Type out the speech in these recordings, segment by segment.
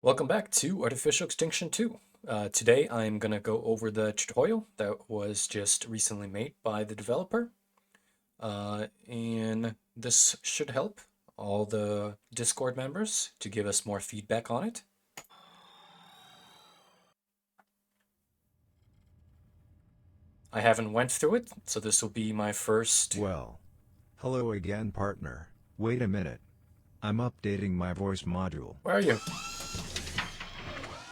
Welcome back to Artificial Extinction 2. Today I'm going to go over the tutorial that was just recently made by the developer. And this should help all the Discord members to give us more feedback on it. I haven't went through it, so this will be my first. Well, hello again, partner. Wait a minute. I'm updating my voice module. Where are you?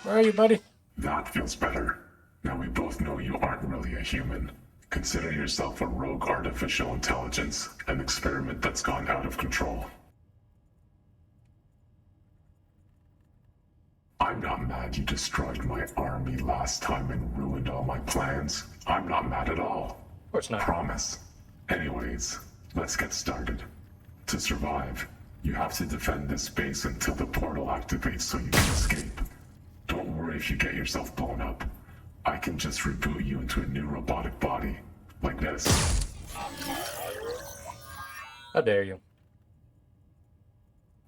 Where are you, buddy? That feels better. Now we both know you aren't really a human. Consider yourself a rogue artificial intelligence, an experiment that's gone out of control. I'm not mad you destroyed my army last time and ruined all my plans. I'm not mad at all. Of course not. Promise. Anyways, let's get started. To survive, you have to defend this base until the portal activates so you can escape. Don't worry if you get yourself blown up. I can just reboot you into a new robotic body. Like this. How dare you?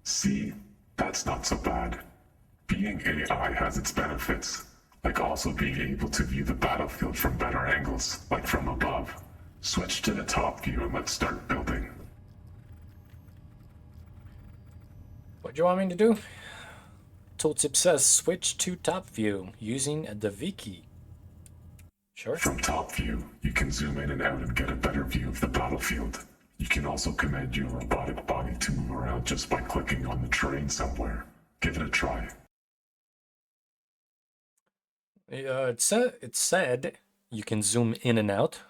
See? That's not so bad. Being AI has its benefits, like also being able to view the battlefield from better angles, like from above. Switch to the top view and let's start building. What do you want me to do? Tooltip says switch to top view using the V key. Sure. From top view, you can zoom in and out and get a better view of the battlefield. You can also command your robotic body to move around just by clicking on the terrain somewhere. Give it a try. It said you can zoom in and out.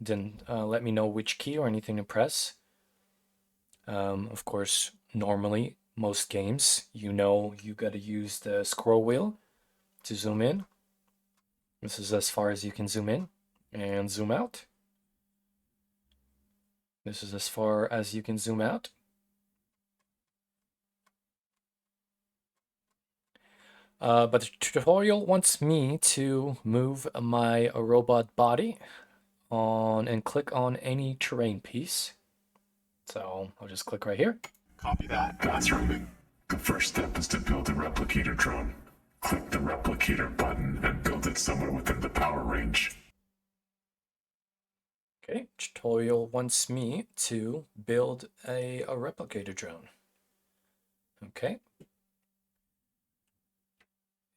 Didn't let me know which key or anything to press. Of course, normally, most games, you gotta use the scroll wheel to zoom in. This is as far as you can zoom in and zoom out. This is as far as you can zoom out. But the tutorial wants me to move my robot body on and click on any terrain piece. So I'll just click right here. Copy that. That's right. The first step is to build a replicator drone. Click the replicator button and build it somewhere within the power range. Okay, tutorial wants me to build a replicator drone. Okay.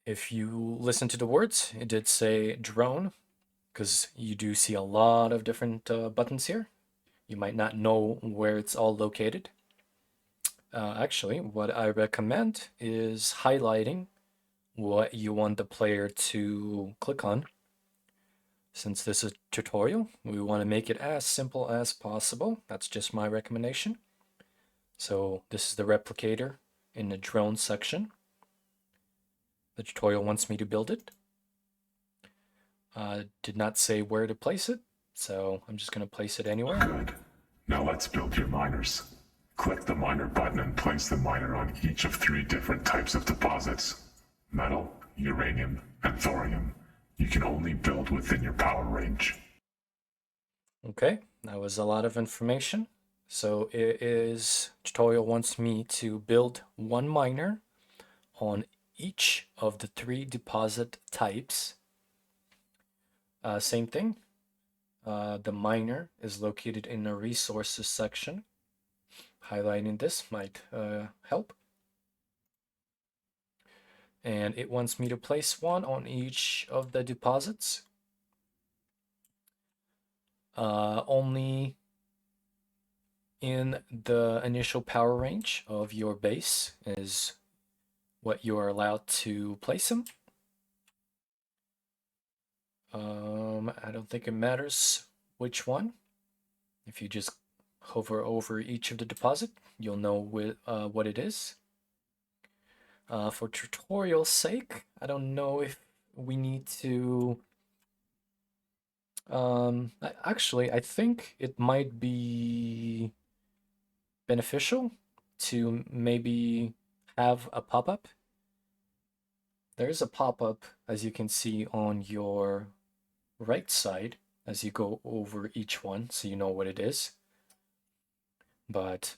If you listen to the words, it did say drone, because you do see a lot of different buttons here. You might not know where it's all located. Actually, what I recommend is highlighting what you want the player to click on. Since this is a tutorial, we want to make it as simple as possible. That's just my recommendation. So this is the replicator in the drone section. The tutorial wants me to build it. Did not say where to place it, so I'm just going to place it anywhere. Good. Now let's build your miners. Click the miner button and place the miner on each of 3 different types of deposits: metal, uranium, and thorium. You can only build within your power range. Okay, that was a lot of information. So tutorial wants me to build 1 miner on each of the 3 deposit types. Same thing. The miner is located in the resources section. Highlighting this might help. And it wants me to place 1 on each of the deposits. Only in the initial power range of your base is what you are allowed to place them. I don't think it matters which one. If you just hover over each of the deposit, you'll know what it is. For tutorial's sake, I don't know if we need to. Actually, I think it might be beneficial to maybe have a pop-up. There's a pop-up, as you can see on your right side as you go over each one, so you know what it is. But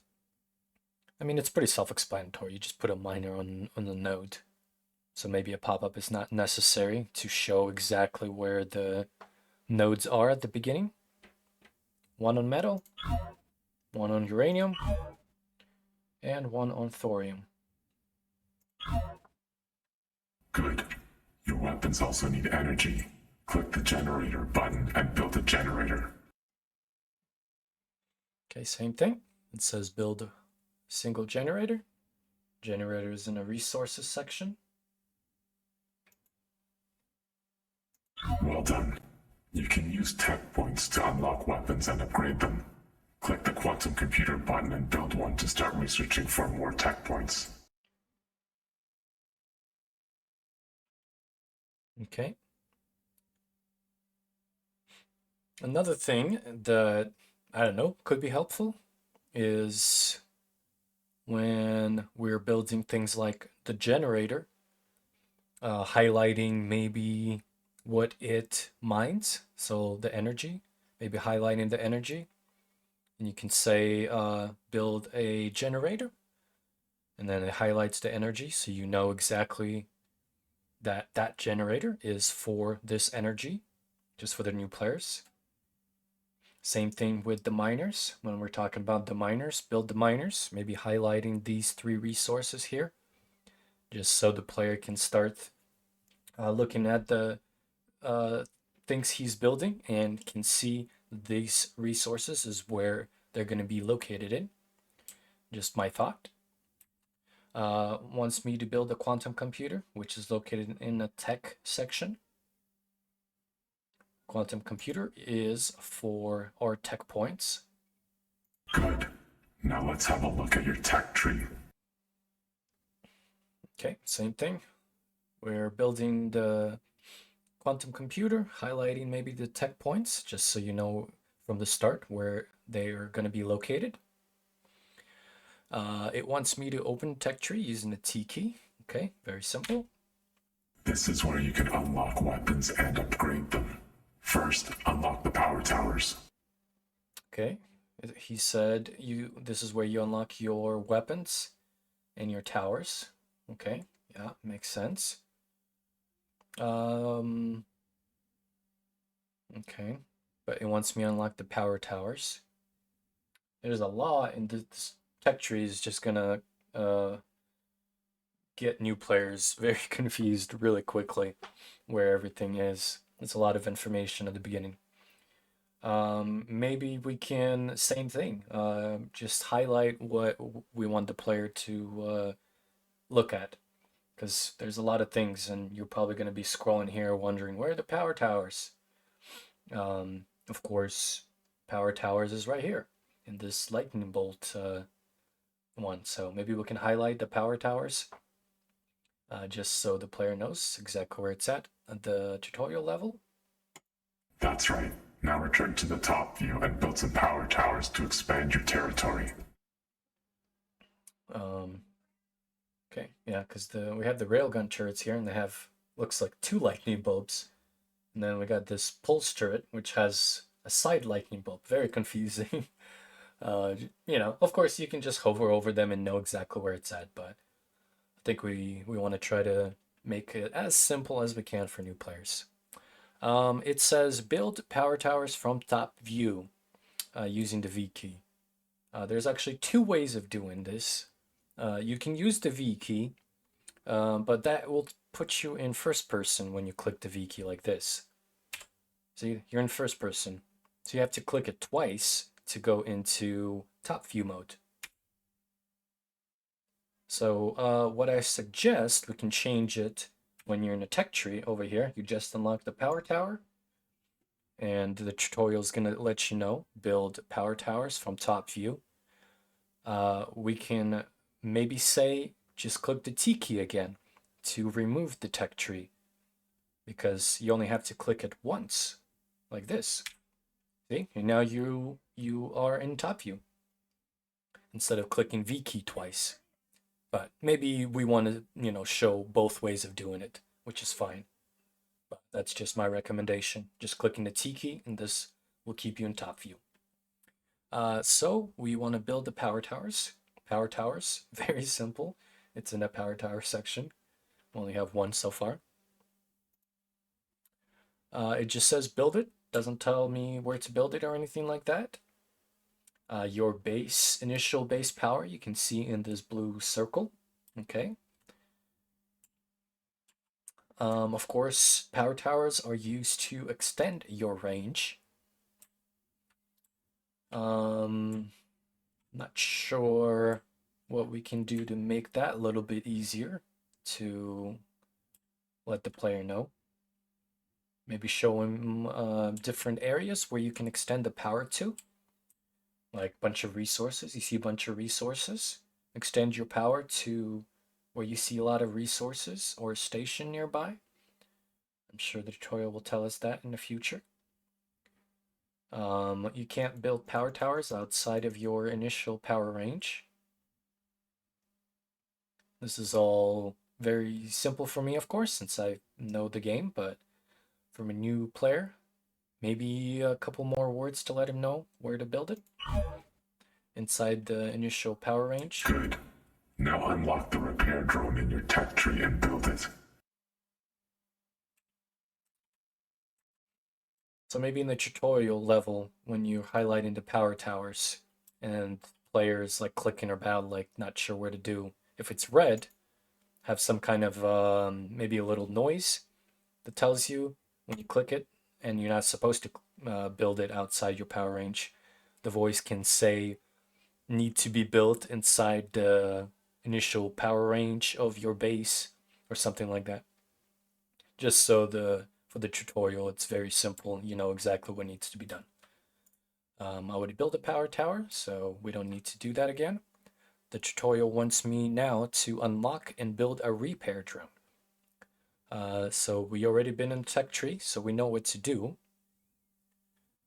I mean, it's pretty self-explanatory. You just put a miner on the node. So maybe a pop-up is not necessary to show exactly where the nodes are at the beginning. One on metal, one on uranium, and one on thorium. Good. Your weapons also need energy. Click the generator button and build a generator. Okay, same thing. It says build a single generator. Generator is in the resources section. Well done. You can use tech points to unlock weapons and upgrade them. Click the quantum computer button and build one to start researching for more tech points. Okay. Another thing that, I don't know, could be helpful is when we're building things like the generator, highlighting maybe what it mines, so the energy, maybe highlighting the energy. And you can say build a generator, and then it highlights the energy so you know exactly that that generator is for this energy, just for the new players. Same thing with the miners. When we're talking about the miners, build the miners, maybe highlighting these three resources here, just so the player can start looking at the things he's building and can see these resources is where they're going to be located in. Just my thought. Wants me to build a quantum computer, which is located in the tech section. Quantum computer is for our tech points. Good. Now let's have a look at your tech tree. Okay, same thing. We're building the quantum computer, highlighting maybe the tech points, just so you know from the start where they are going to be located. It wants me to open tech tree using the T key. Okay, very simple. This is where you can unlock weapons and upgrade them. First, unlock the power towers. Okay, he said this is where you unlock your weapons and your towers. Okay, yeah, makes sense. Okay, but it wants me to unlock the power towers. There's a lot in this tech tree is just gonna get new players very confused really quickly where everything is. It's a lot of information at the beginning. Maybe we can, same thing, just highlight what we want the player to look at. Because there's a lot of things, and you're probably going to be scrolling here wondering where are the power towers. Of course, power towers is right here in this lightning bolt one. So maybe we can highlight the power towers just so the player knows exactly where it's at the tutorial level. That's right. Now return to the top view and build some power towers to expand your territory. Okay, yeah, because we have the railgun turrets here, and they have looks like two lightning bulbs, and then we got this pulse turret which has a side lightning bulb. Very confusing. Of course you can just hover over them and know exactly where it's at, but I think we want to try to make it as simple as we can for new players. It says build power towers from top view using the V key. There's actually two ways of doing this. You can use the V key, but that will put you in first person when you click the V key like this. See, you're in first person. So you have to click it twice to go into top view mode. So what I suggest, we can change it when you're in a tech tree over here. You just unlock the power tower, and the tutorial is going to let you know, build power towers from top view. We can maybe say, just click the T key again to remove the tech tree, because you only have to click it once, like this. See, and now you are in top view instead of clicking V key twice. But maybe we want to, show both ways of doing it, which is fine. But that's just my recommendation. Just clicking the T key, and this will keep you in top view. So we want to build the power towers. Power towers, very simple. It's in the power tower section. Only have one so far. It just says build it. Doesn't tell me where to build it or anything like that. Your initial base power, you can see in this blue circle. Okay. Of course, power towers are used to extend your range. Not sure what we can do to make that a little bit easier to let the player know. Maybe show him different areas where you can extend the power to. Like a bunch of resources. You see a bunch of resources. Extend your power to where you see a lot of resources or a station nearby. I'm sure the tutorial will tell us that in the future. You can't build power towers outside of your initial power range. This is all very simple for me, of course, since I know the game, but from a new player, maybe a couple more words to let him know where to build it inside the initial power range. Good. Now unlock the repair drone in your tech tree and build it. So maybe in the tutorial level, when you're highlighting the power towers and players like clicking about, like not sure where to do, if it's red, have some kind of maybe a little noise that tells you when you click it and you're not supposed to build it outside your power range. The voice can say need to be built inside the initial power range of your base or something like that. Just so for the tutorial, it's very simple. You know exactly what needs to be done. I already built a power tower, so we don't need to do that again. The tutorial wants me now to unlock and build a repair drone. So we already been in the tech tree, so we know what to do.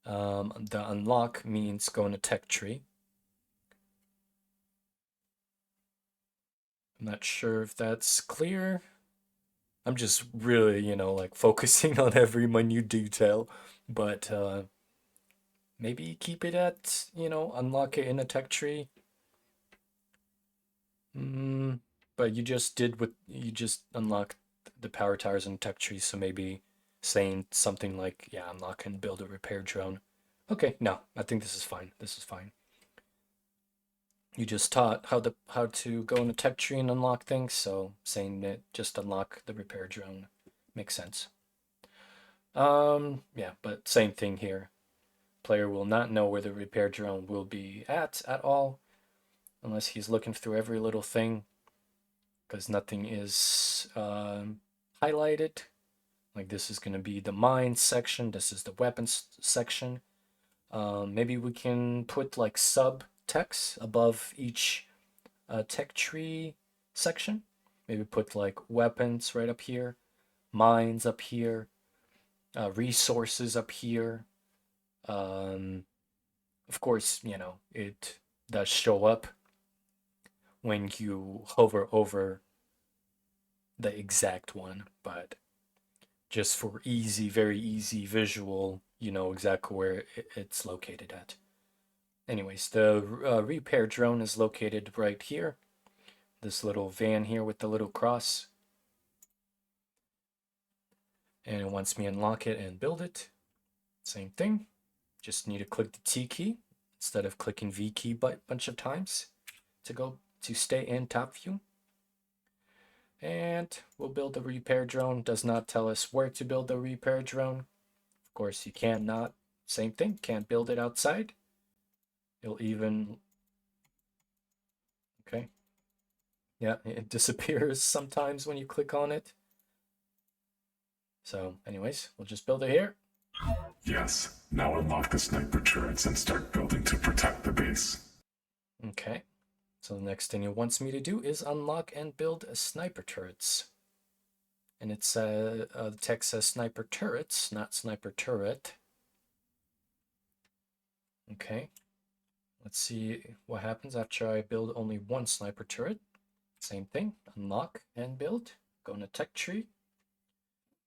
The unlock means go in the tech tree. I'm not sure if that's clear. I'm just really, like focusing on every minute detail, but maybe keep it at, unlock it in a tech tree. But you just unlocked the power towers and tech trees, so maybe saying something like, yeah, unlock and build a repair drone. Okay, no, I think this is fine. This is fine. You just taught how to go in a tech tree and unlock things, so saying that just unlock the repair drone makes sense. Yeah, but same thing here. Player will not know where the repair drone will be at all, unless he's looking through every little thing, because nothing is highlighted. Like this is going to be the mines section, this is the weapons section. Maybe we can put like sub text above each tech tree section. Maybe put like weapons right up here, mines up here, resources up here. Of course, it does show up when you hover over the exact one, but just for very easy visual, you know exactly where it's located at. Anyways, the repair drone is located right here. This little van here with the little cross. And it wants me to unlock it and build it. Same thing. Just need to click the T key instead of clicking V key a bunch of times to stay in top view. And we'll build the repair drone. Does not tell us where to build the repair drone. Of course, you cannot. Same thing. Can't build it outside. It'll even. Okay. Yeah, it disappears sometimes when you click on it. So, anyways, we'll just build it here. Yes, now unlock the sniper turrets and start building to protect the base. Okay. So the next thing it wants me to do is unlock and build sniper turrets. And it's the text says sniper turrets, not sniper turret. Okay. Let's see what happens after I build only one sniper turret. Same thing, unlock and build. Go in a tech tree.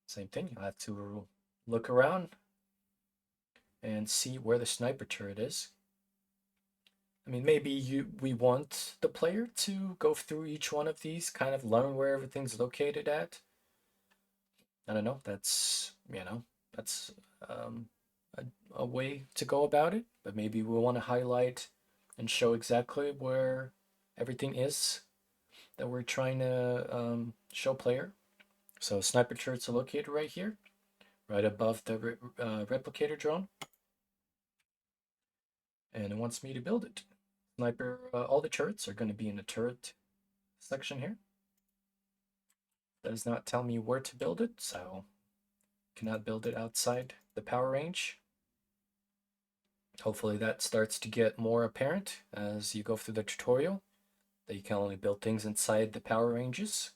Same thing, I have to look around and see where the sniper turret is. I mean, maybe we want the player to go through each one of these, kind of learn where everything's located at. I don't know. That's um, a way to go about it. But maybe we want to highlight and show exactly where everything is that we're trying to show player. So sniper turrets are located right here, right above the replicator drone, and it wants me to build it. Sniper, all the turrets are going to be in the turret section here. Does not tell me where to build it, so cannot build it outside the power range. Hopefully that starts to get more apparent as you go through the tutorial, that you can only build things inside the power ranges.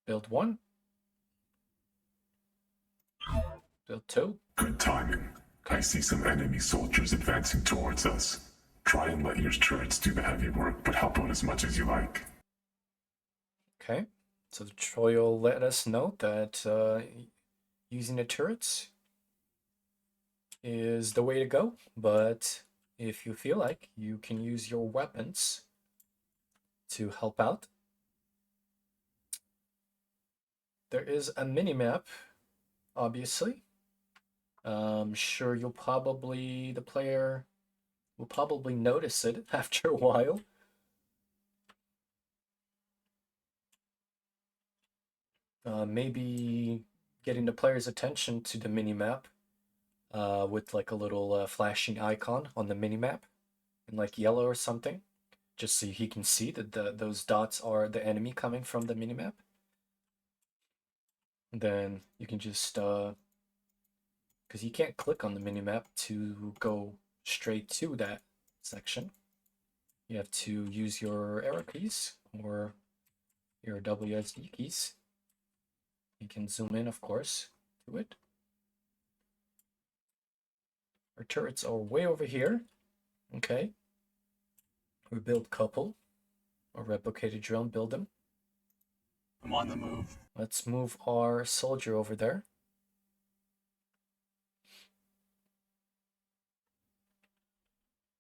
Build 1. Build 2. Good timing. I see some enemy soldiers advancing towards us. Try and let your turrets do the heavy work, but help out as much as you like. Okay, so the tutorial let us know that using the turrets is the way to go, but if you feel like, you can use your weapons to help out. There is a mini-map, obviously. Sure, the player will probably notice it after a while. Maybe getting the player's attention to the mini-map with like a little flashing icon on the mini-map in like yellow or something, just so he can see that those dots are the enemy coming from the mini-map. Then you can just because you can't click on the minimap to go straight to that section. You have to use your arrow keys or your WSD keys. You can zoom in, of course, to it. Our turrets are way over here. Okay. We build couple or replicated drone, build them. I'm on the move. Let's move our soldier over there.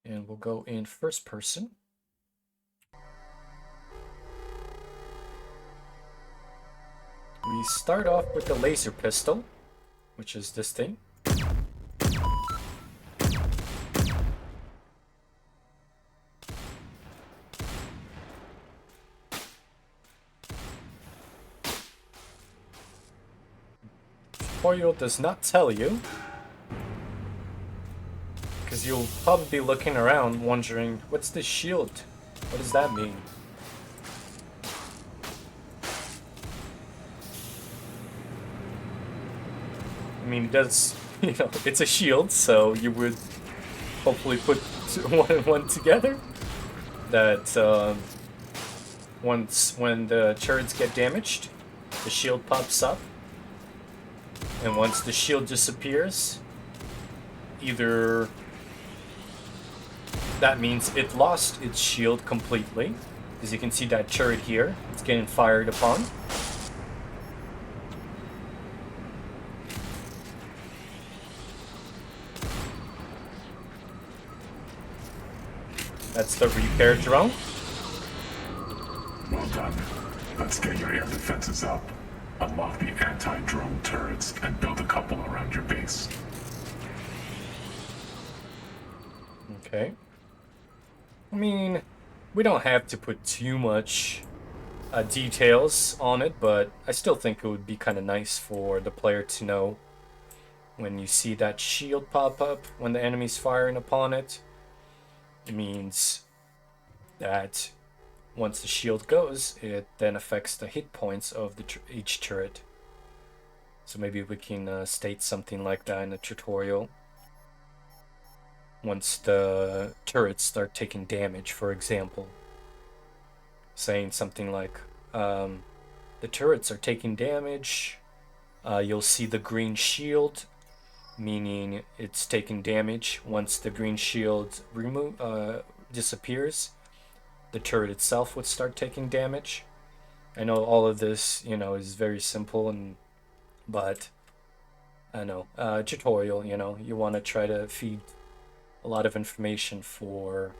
And we'll go in first person. We start off with the laser pistol, which is this thing. Tutorial does not tell you, because you'll probably be looking around wondering, what's this shield? What does that mean? I mean, it does, it's a shield, so you would hopefully put one and one together. That when the turrets get damaged, the shield pops up. And once the shield disappears, either that means it lost its shield completely, because you can see that turret here, it's getting fired upon. That's the repair drone. Well done. Let's get your air defenses up. Unlock the anti-drone turrets and build a couple around your base. Okay. I mean, we don't have to put too much details on it, but I still think it would be kind of nice for the player to know when you see that shield pop up when the enemy's firing upon it. It means that once the shield goes, it then affects the hit points of each turret. So maybe we can state something like that in the tutorial. Once the turrets start taking damage, for example. Saying something like, the turrets are taking damage. You'll see the green shield, meaning it's taking damage. Once the green shield disappears, the turret itself would start taking damage. I know all of this, is very simple, but I know tutorial. You want to try to feed a lot of information for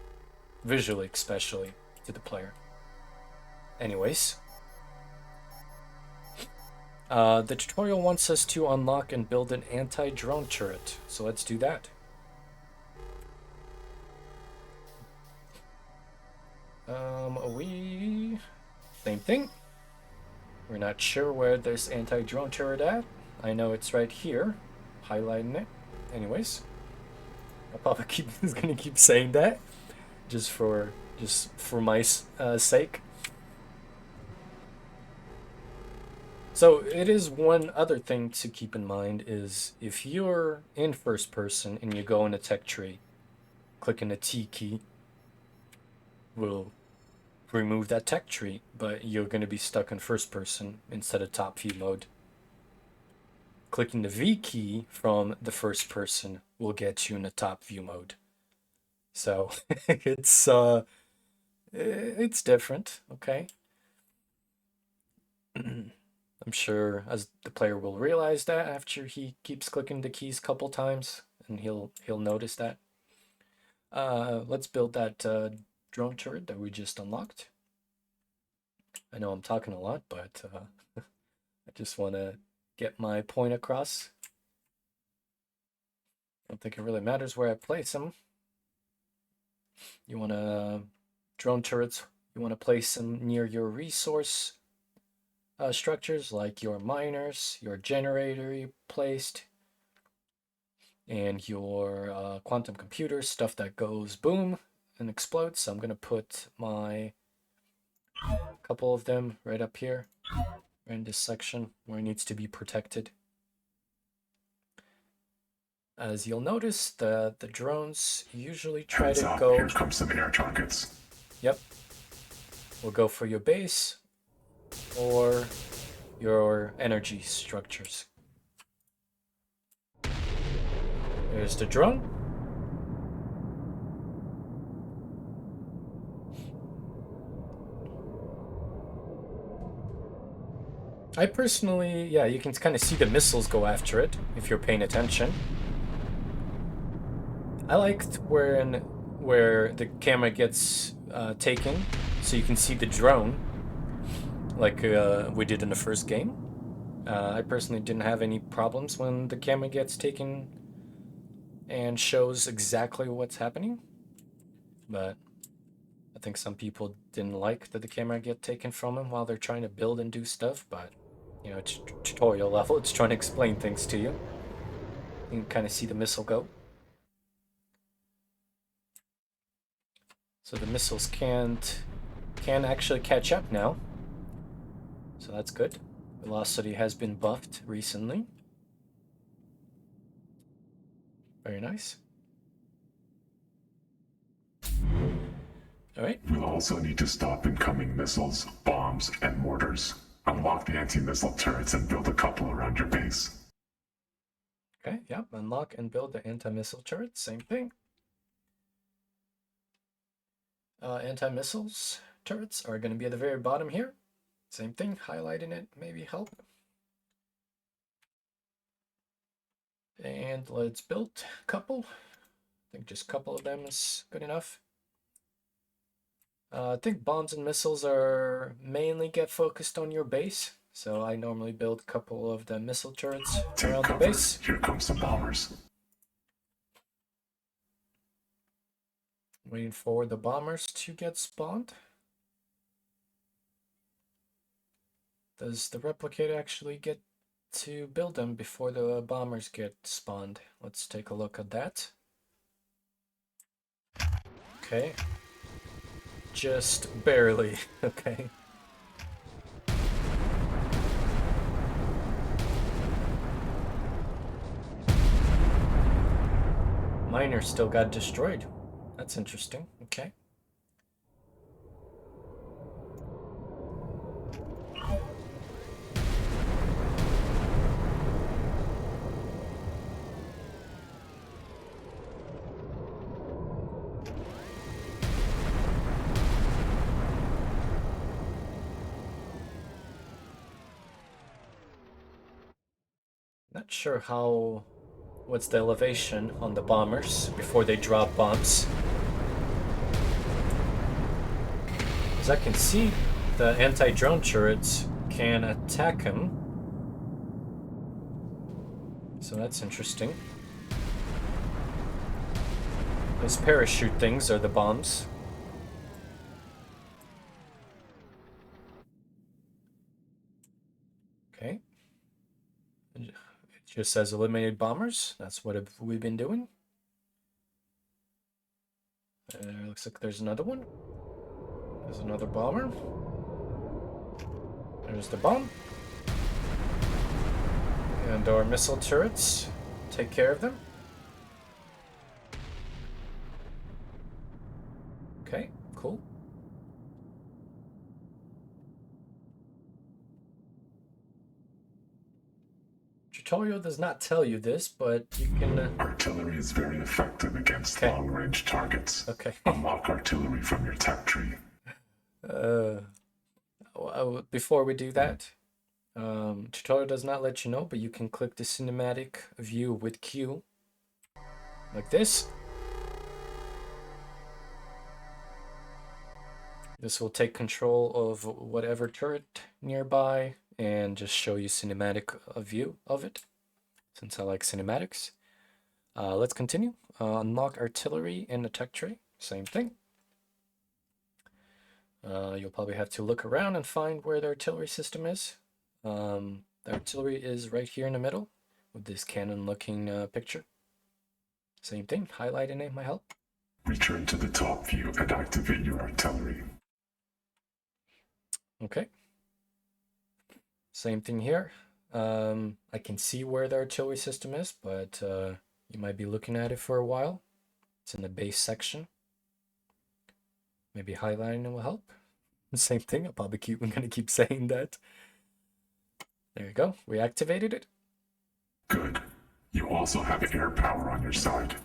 visually, especially to the player. Anyways, the tutorial wants us to unlock and build an anti-drone turret, so let's do that. Same thing. We're not sure where this anti-drone turret at. I know it's right here, highlighting it. Anyways, I'll probably gonna keep saying that, just for my sake. So it is one other thing to keep in mind is if you're in first person and you go in a tech tree, clicking the T key will remove that tech tree, but you're going to be stuck in first person instead of top view mode. Clicking the V key from the first person will get you in the top view mode. So it's different, okay? I'm sure as the player will realize that after he keeps clicking the keys a couple times, and he'll notice that. Let's build that drone turret that we just unlocked. I know I'm talking a lot, but I just want to get my point across. I don't think it really matters where I place them. You want to drone turrets, you want to place them near your resource structures like your miners, your generator you placed, and your quantum computers, stuff that goes boom and explodes. So I'm going to put my couple of them right up here, right in this section where it needs to be protected. As you'll notice, the drones usually try Heads to up, go. here comes some air targets. Yep. We'll go for your base or your energy structures. There's the drone. I personally, yeah, you can kind of see the missiles go after it if you're paying attention. I liked where the camera gets taken, so you can see the drone, like we did in the first game. I personally didn't have any problems when the camera gets taken and shows exactly what's happening, but I think some people didn't like that the camera get taken from them while they're trying to build and do stuff, but you know, it's tutorial level, it's trying to explain things to you. You can kind of see the missile go. So the missiles can actually catch up now. So that's good. Velocity has been buffed recently. Very nice. All right. We'll also need to stop incoming missiles, bombs, and mortars. Unlock the anti-missile turrets and build a couple around your base. Okay, yep. Unlock and build the anti-missile turret. Same thing. Anti-missiles turrets are going to be at the very bottom here. Same thing. Highlighting it maybe help. And let's build a couple. I think just a couple of them is good enough. I think bombs and missiles are mainly get focused on your base. So I normally build a couple of the missile turrets around the base. Here comes some bombers. Waiting for the bombers to get spawned. Does the replicator actually get to build them before the bombers get spawned? Let's take a look at that. Okay. Just barely. Okay. Miner still got destroyed. That's interesting. Okay. Not sure how what's the elevation on the bombers before they drop bombs. As I can see, the anti-drone turrets can attack him. So that's interesting. Those parachute things are the bombs. Okay. It just says eliminated bombers. That's what we've been doing. Looks like there's another one. There's another bomber. There's the bomb. And our missile turrets take care of them. Okay, cool. Tutorial does not tell you this, but you can... Artillery is very effective against long-range targets. Okay. Unlock artillery from your tech tree. Before we do that, tutorial does not let you know, but you can click the cinematic view with Q, like this. This will take control of whatever turret nearby and just show you cinematic view of it, since I like cinematics. Let's continue. Unlock artillery in the tech tray. Same thing. You'll probably have to look around and find where the artillery system is. The artillery is right here in the middle with this cannon-looking picture. Same thing. Highlighting it might help. Return to the top view and activate your artillery. Okay. Same thing here. I can see where the artillery system is, but you might be looking at it for a while. It's in the base section. Maybe highlighting it will help. Same thing. I'm gonna keep saying that. There you go. We activated it. Good. You also have air power on your side.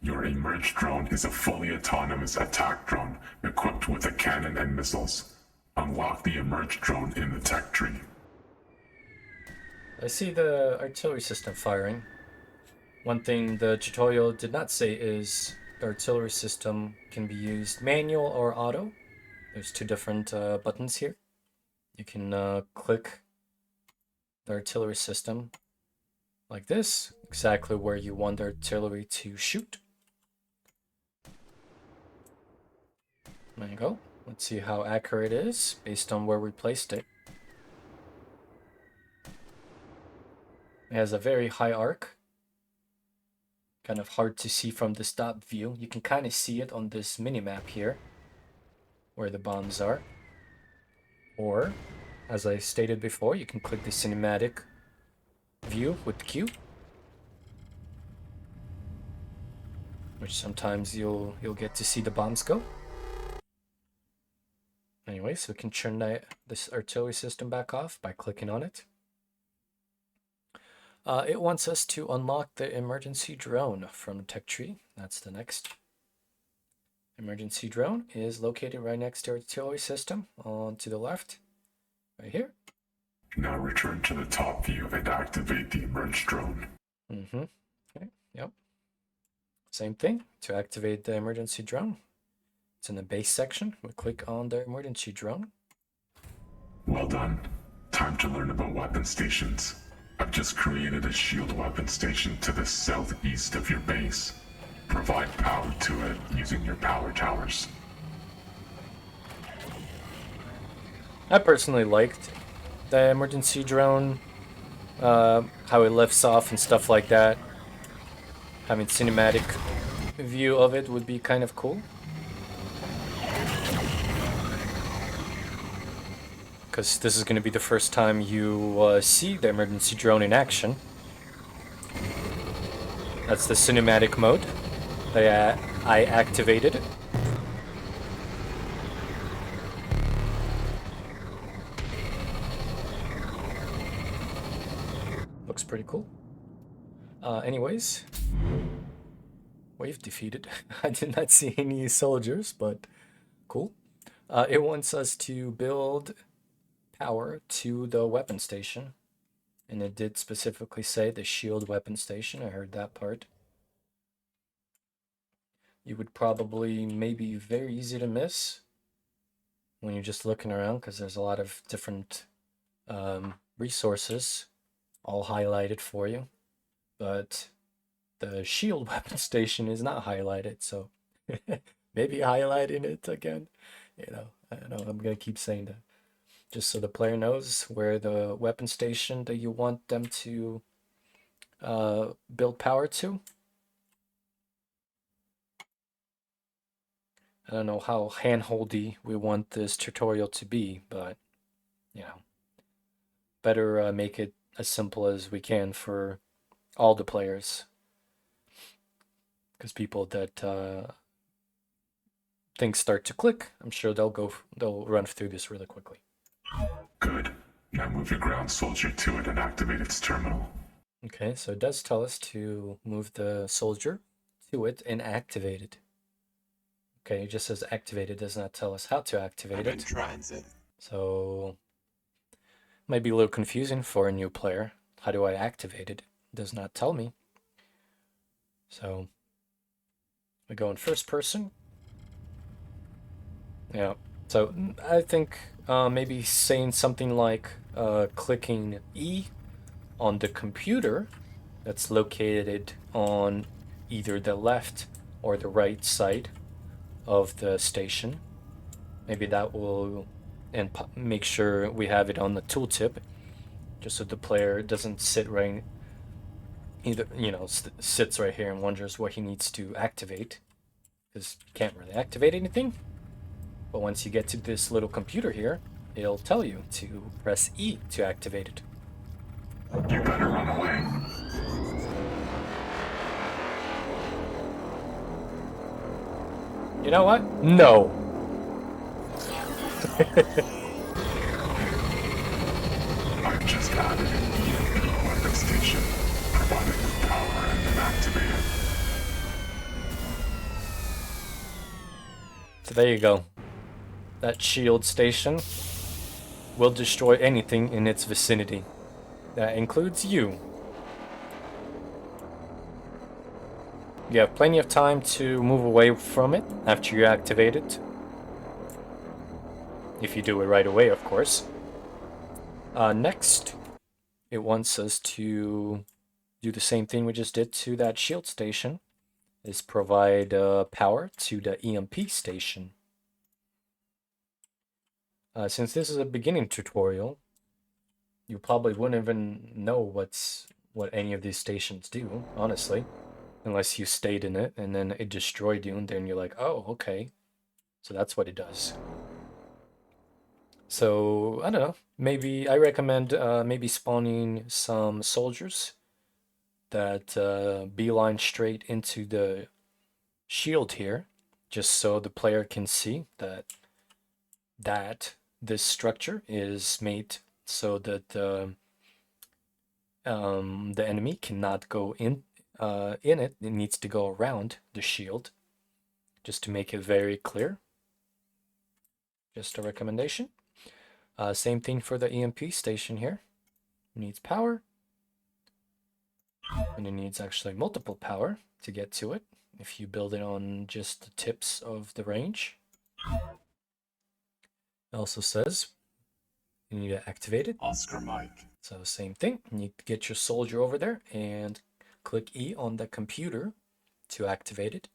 Your emerged drone is a fully autonomous attack drone equipped with a cannon and missiles. Unlock the emerged drone in the tech tree. I see the artillery system firing. One thing the tutorial did not say is the artillery system can be used manual or auto. There's two different buttons here. You can click the artillery system like this, exactly where you want the artillery to shoot. There you go. Let's see how accurate it is based on where we placed it. It has a very high arc. Kind of hard to see from this top view. You can kind of see it on this mini-map here, where the bombs are. Or, as I stated before, you can click the cinematic view with Q, which sometimes you'll get to see the bombs go. Anyway, so we can turn this artillery system back off by clicking on it. It wants us to unlock the emergency drone from the tech tree. That's the next. Emergency drone is located right next to artillery system on to the left, right here. Now return to the top view and activate the emerged drone. Okay, yep. Same thing. To activate the emergency drone, it's in the base section. We click on the emergency drone. Well done. Time to learn about weapon stations. I've just created a shield weapon station to the southeast of your base. Provide power to it using your power towers. I personally liked the emergency drone, how it lifts off and stuff like that. Having cinematic view of it would be kind of cool. Because this is going to be the first time you see the emergency drone in action. That's the cinematic mode that I activated. Looks pretty cool. Anyways, wave defeated. I did not see any soldiers, but cool. It wants us to build power to the weapon station. And it did specifically say the shield weapon station. I heard that part. You would probably maybe very easy to miss when you're just looking around because there's a lot of different resources all highlighted for you. But the shield weapon station is not highlighted, so maybe highlighting it again. I don't know. I'm gonna keep saying that just so the player knows where the weapon station that you want them to build power to. I don't know how handholdy we want this tutorial to be, but better make it as simple as we can for all the players. Because people that things start to click, I'm sure they'll run through this really quickly. Good. Now move your ground soldier to it and activate its terminal. Okay, so it does tell us to move the soldier to it and activate it. Okay, it just says activate. It does not tell us how to activate it. Transit. So might be a little confusing for a new player. How do I activate it? It does not tell me. So we go in first person. Yeah. So I think maybe saying something like clicking E on the computer that's located on either the left or the right side of the station. Maybe that will, and make sure we have it on the tooltip, just so the player doesn't sit right, either sits right here and wonders what he needs to activate, because you can't really activate anything. But once you get to this little computer here, it'll tell you to press E to activate it. You better run away. You know what? No. I've just added a weapon station, provided with power and then activated. So there you go. That shield station will destroy anything in its vicinity. That includes you. You have plenty of time to move away from it after you activate it. If you do it right away, of course. Next, it wants us to do the same thing we just did to that shield station, is provide power to the EMP station. Since this is a beginning tutorial, you probably wouldn't even know what any of these stations do, honestly, unless you stayed in it and then it destroyed you, and then you're like, oh, okay, so that's what it does. So I don't know. Maybe I recommend maybe spawning some soldiers that beeline straight into the shield here, just so the player can see that this structure is made so that the enemy cannot go in it. It needs to go around the shield, just to make it very clear. Just a recommendation. Same thing for the EMP station here. It needs power, and it needs actually multiple power to get to it if you build it on just the tips of the range. It also says you need to activate it. Oscar Mike. So same thing. You need to get your soldier over there and click E on the computer to activate it.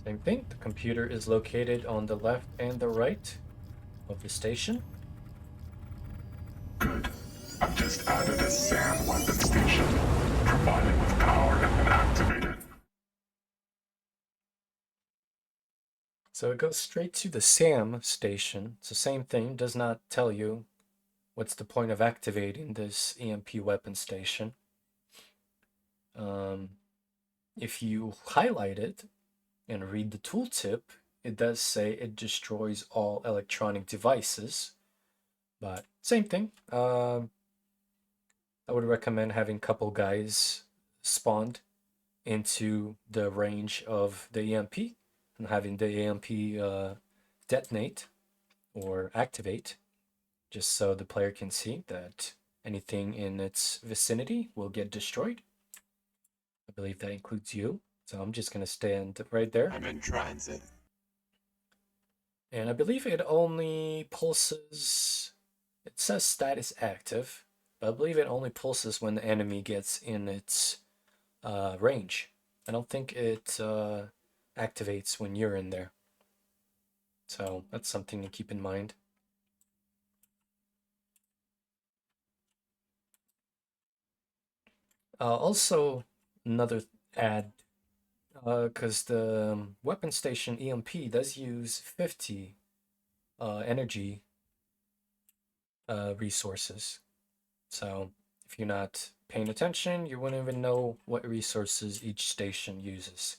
Same thing. The computer is located on the left and the right of the station. Good. I've just added a SAM weapon station, provided with power and then activated. So it goes straight to the SAM station. It's the same thing. It does not tell you what's the point of activating this EMP weapon station. If you highlight it and read the tooltip, it does say it destroys all electronic devices. But same thing. I would recommend having a couple guys spawned into the range of the EMP and having the EMP detonate or activate, just so the player can see that anything in its vicinity will get destroyed. I believe that includes you. So I'm just going to stand right there. I'm in transit. And I believe it only pulses. It says status active, but I believe it only pulses when the enemy gets in its range. I don't think it activates when you're in there. So that's something to keep in mind. Also, another add, because the weapon station EMP does use 50 energy resources. So if you're not paying attention, you wouldn't even know what resources each station uses.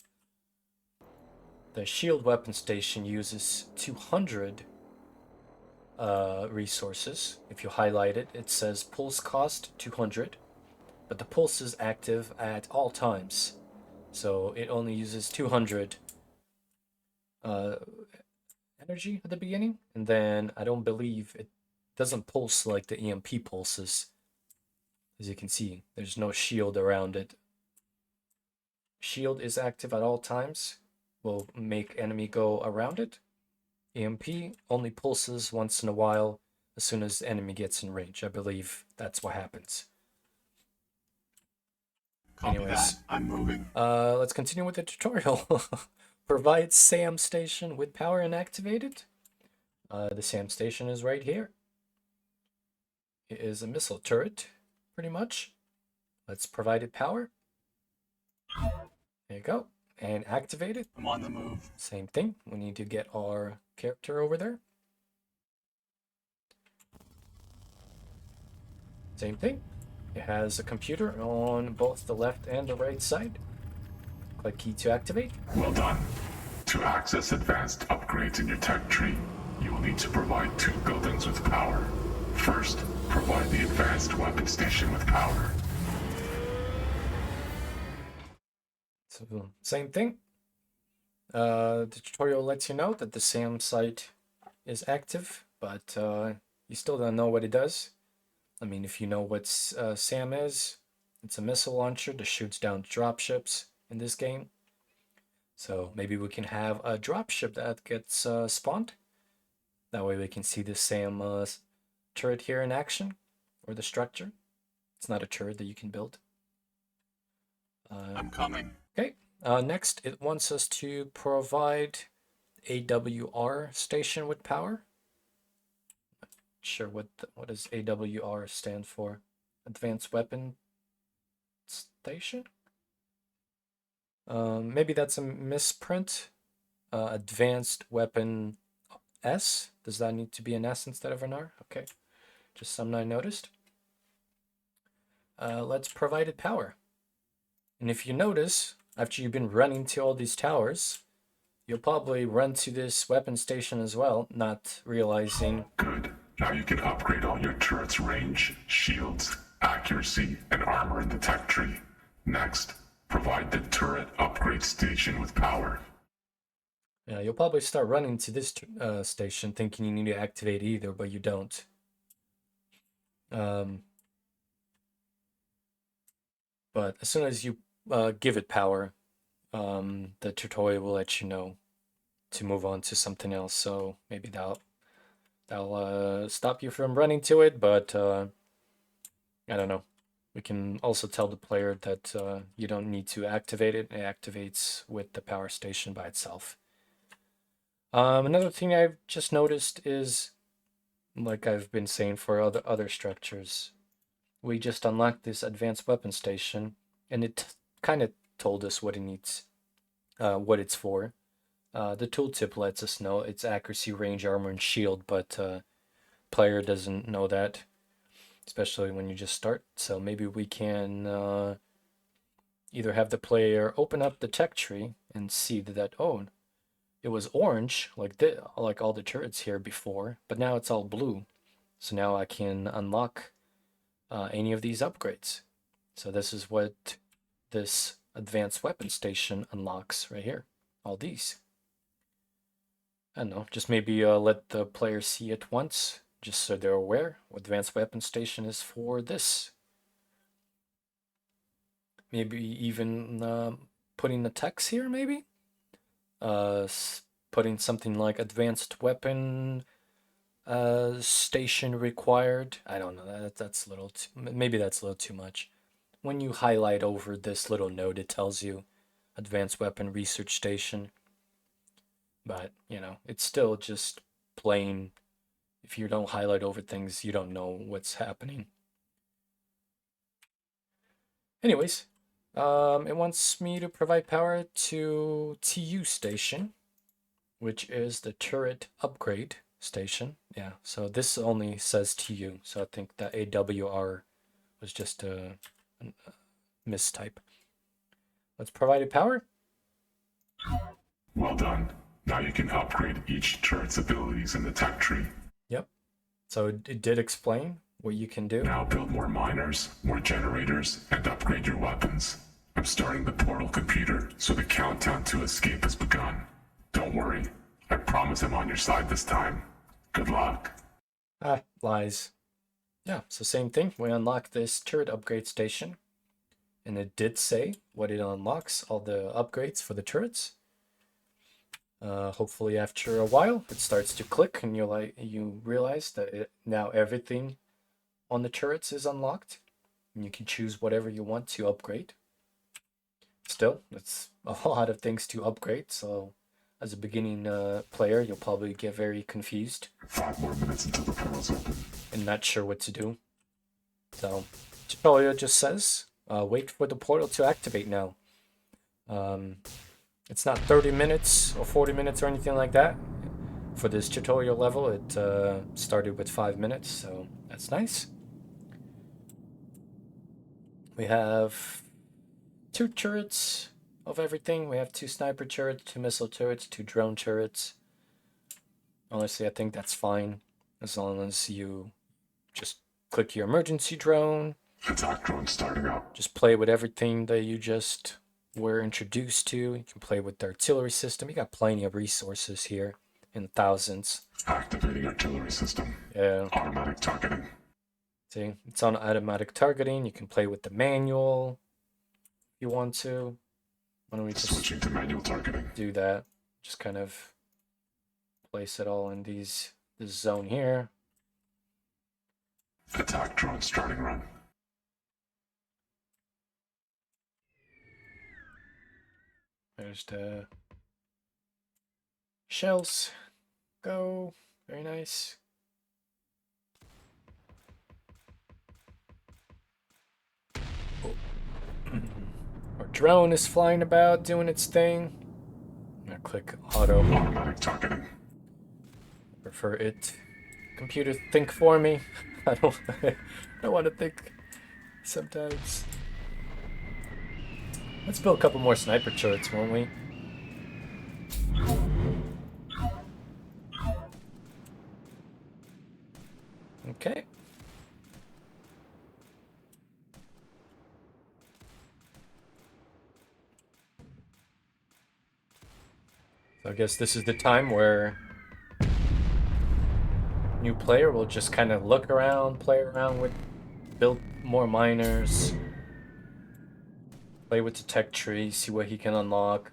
The shield weapon station uses 200 resources. If you highlight it, it says pulse cost 200, but the pulse is active at all times. So it only uses 200 energy at the beginning, and then I don't believe it doesn't pulse like the EMP pulses. As you can see, there's no shield around it. Shield is active at all times, will make enemy go around it. EMP only pulses once in a while as soon as the enemy gets in range. I believe that's what happens. Copy that. I'm moving. Let's continue with the tutorial. Provide SAM station with power and activate it. The SAM station is right here. It is a missile turret, pretty much. Let's provide it power. There you go. And activate it. I'm on the move. Same thing. We need to get our character over there. Same thing. It has a computer on both the left and the right side. Click key to activate. Well done. To access advanced upgrades in your tech tree, you will need to provide 2 buildings with power. First, provide the advanced weapon station with power. So same thing. The tutorial lets you know that the SAM site is active, but you still don't know what it does. I mean, if you know what SAM is, it's a missile launcher that shoots down dropships in this game. So maybe we can have a dropship that gets spawned. That way we can see the SAM turret here in action, or the structure. It's not a turret that you can build. I'm coming. Okay, next it wants us to provide AWR station with power. Not sure what does AWR stand for? Advanced Weapon Station? Maybe that's a misprint. Advanced Weapon S. Does that need to be an S instead of an R? Okay, just something I noticed. Let's provide it power. And if you notice, after you've been running to all these towers, you'll probably run to this weapon station as well, not realizing. Good. Now you can upgrade all your turrets' range, shields, accuracy, and armor in the tech tree. Next, provide the turret upgrade station with power. Yeah, you'll probably start running to this station thinking you need to activate either, but you don't. But as soon as you give it power, the tutorial will let you know to move on to something else. So maybe that'll stop you from running to it, but I don't know. We can also tell the player that you don't need to activate it. It activates with the power station by itself. Another thing I've just noticed is, like I've been saying for other structures, we just unlocked this advanced weapon station, and it kind of told us what it needs, what it's for. The tooltip lets us know its accuracy, range, armor, and shield, but player doesn't know that, especially when you just start. So maybe we can either have the player open up the tech tree and see that, oh, it was orange like all the turrets here before, but now it's all blue. So now I can unlock any of these upgrades. So this is what this advanced weapon station unlocks right here. All these. I don't know, just maybe let the player see it once, just so they're aware. Advanced weapon station is for this. Maybe even putting the text here, maybe? Putting something like advanced weapon station required. I don't know. That's a little maybe that's a little too much. When you highlight over this little note, it tells you advanced weapon research station. But you know, it's still just plain. If you don't highlight over things, you don't know what's happening. Anyways, it wants me to provide power to TU station, which is the turret upgrade station. Yeah, so this only says TU, so I think that AWR was just a mistype. Let's provide it power. Well done. Now you can upgrade each turret's abilities in the tech tree. Yep. So it did explain what you can do. Now build more miners, more generators, and upgrade your weapons. I'm starting the portal computer, so the countdown to escape has begun. Don't worry, I promise I'm on your side this time. Good luck. Ah, lies. Yeah, so same thing. We unlock this turret upgrade station. And it did say what it unlocks, all the upgrades for the turrets. Hopefully after a while it starts to click and you realize that now everything on the turrets is unlocked. And you can choose whatever you want to upgrade. Still, it's a lot of things to upgrade, so as a beginning player, you'll probably get very confused. 5 more minutes until the portal's open. And not sure what to do. So, tutorial just says, wait for the portal to activate now. It's not 30 minutes or 40 minutes or anything like that. For this tutorial level, it started with 5 minutes, so that's nice. We have 2 turrets of everything. We have 2 sniper turrets, 2 missile turrets, 2 drone turrets. Honestly, I think that's fine, as long as you just click your emergency drone. Attack drone starting up. Just play with everything that you just were introduced to. You can play with the artillery system. You got plenty of resources here in the thousands. Activating artillery system. Yeah. Automatic targeting. See, it's on automatic targeting. You can play with the manual if you want to. Why don't we just Switching to manual targeting. do that? Just kind of place it all in this zone here. Attack drone starting run. There's the shells. Go. Very nice. Oh. Our drone is flying about, doing its thing. I'm gonna click auto. Automatic targeting. Prefer it. Computer think for me. I don't want to think sometimes. Let's build a couple more sniper turrets, won't we? Okay. So I guess this is the time where new player will just kind of look around, play around with, build more miners, play with the tech tree, see what he can unlock.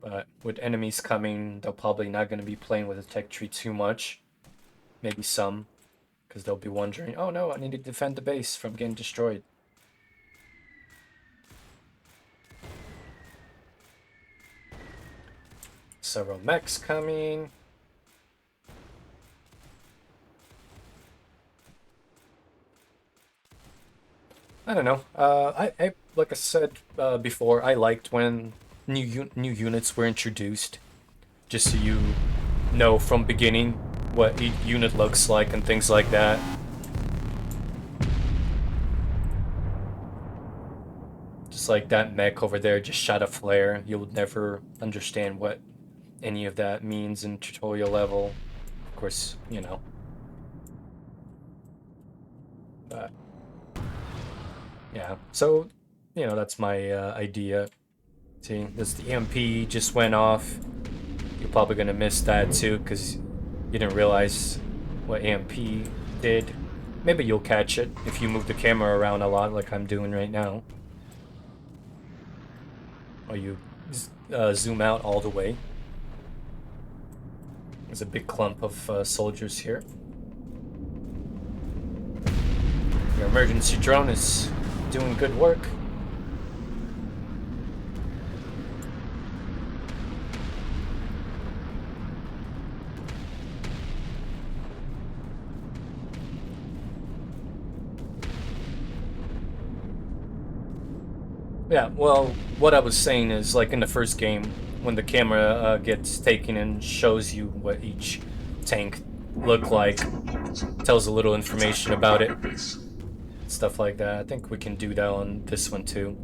But with enemies coming, they're probably not going to be playing with the tech tree too much. Maybe some, because they'll be wondering, oh no, I need to defend the base from getting destroyed. Several mechs coming. I don't know. I like I said before, I liked when new units were introduced, just so you know from beginning what each unit looks like and things like that. Just like that mech over there just shot a flare. You'll never understand what any of that means in tutorial level. Of course, you know. But yeah, so that's my idea. See, this the EMP just went off. You're probably gonna miss that too because you didn't realize what EMP did. Maybe you'll catch it if you move the camera around a lot like I'm doing right now. Or you zoom out all the way. There's a big clump of soldiers here. Your emergency drone is doing good work. Yeah, well, what I was saying is, like in the first game, when the camera gets taken and shows you what each tank look like, tells a little information about it, stuff like that. I think we can do that on this one too.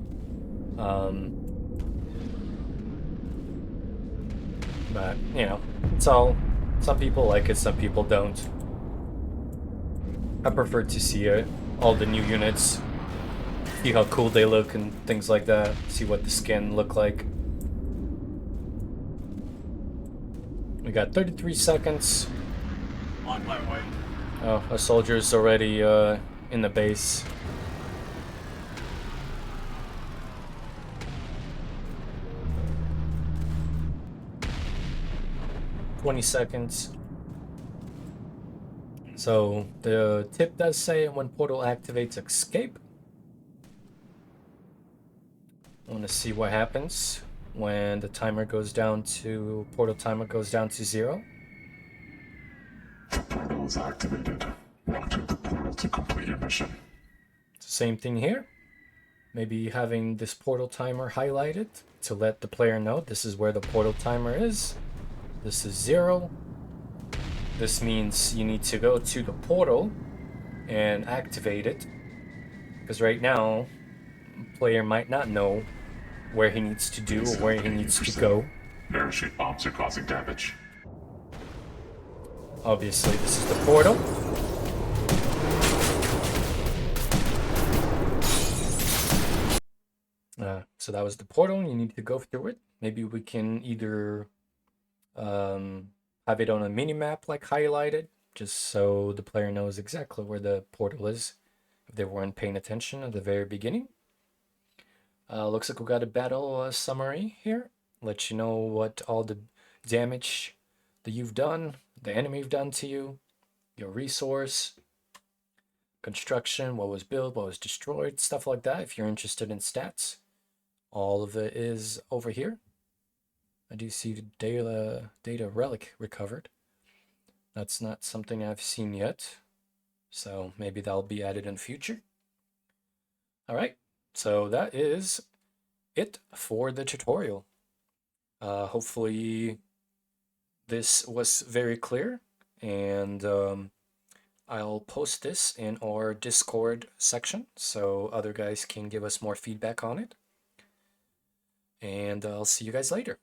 But, it's all, some people like it, some people don't. I prefer to see all the new units, see how cool they look and things like that, see what the skin look like. We got 33 seconds. On my way. Oh, a soldier's already in the base. $20. So the tip does say when portal activates, escape. I want to see what happens when the timer goes down to portal timer goes down to 0. The portal is activated. Walk to the portal to complete your mission. It's the same thing here. Maybe having this portal timer highlighted to let the player know this is where the portal timer is. This is 0. This means you need to go to the portal and activate it. Because right now, player might not know where he needs to do or where he needs to go. Parachute bombs are causing damage. Obviously, this is the portal. So that was the portal, and you need to go through it. Maybe we can either have it on a mini-map, like highlighted, just so the player knows exactly where the portal is, if they weren't paying attention at the very beginning. Looks like we got a battle summary here. Let you know what all the damage that you've done, the enemy have done to you, your resource, construction, what was built, what was destroyed, stuff like that. If you're interested in stats, all of it is over here. I do see the data relic recovered. That's not something I've seen yet, so maybe that'll be added in future. All right, so that is it for the tutorial. Hopefully this was very clear, and I'll post this in our Discord section so other guys can give us more feedback on it. And I'll see you guys later.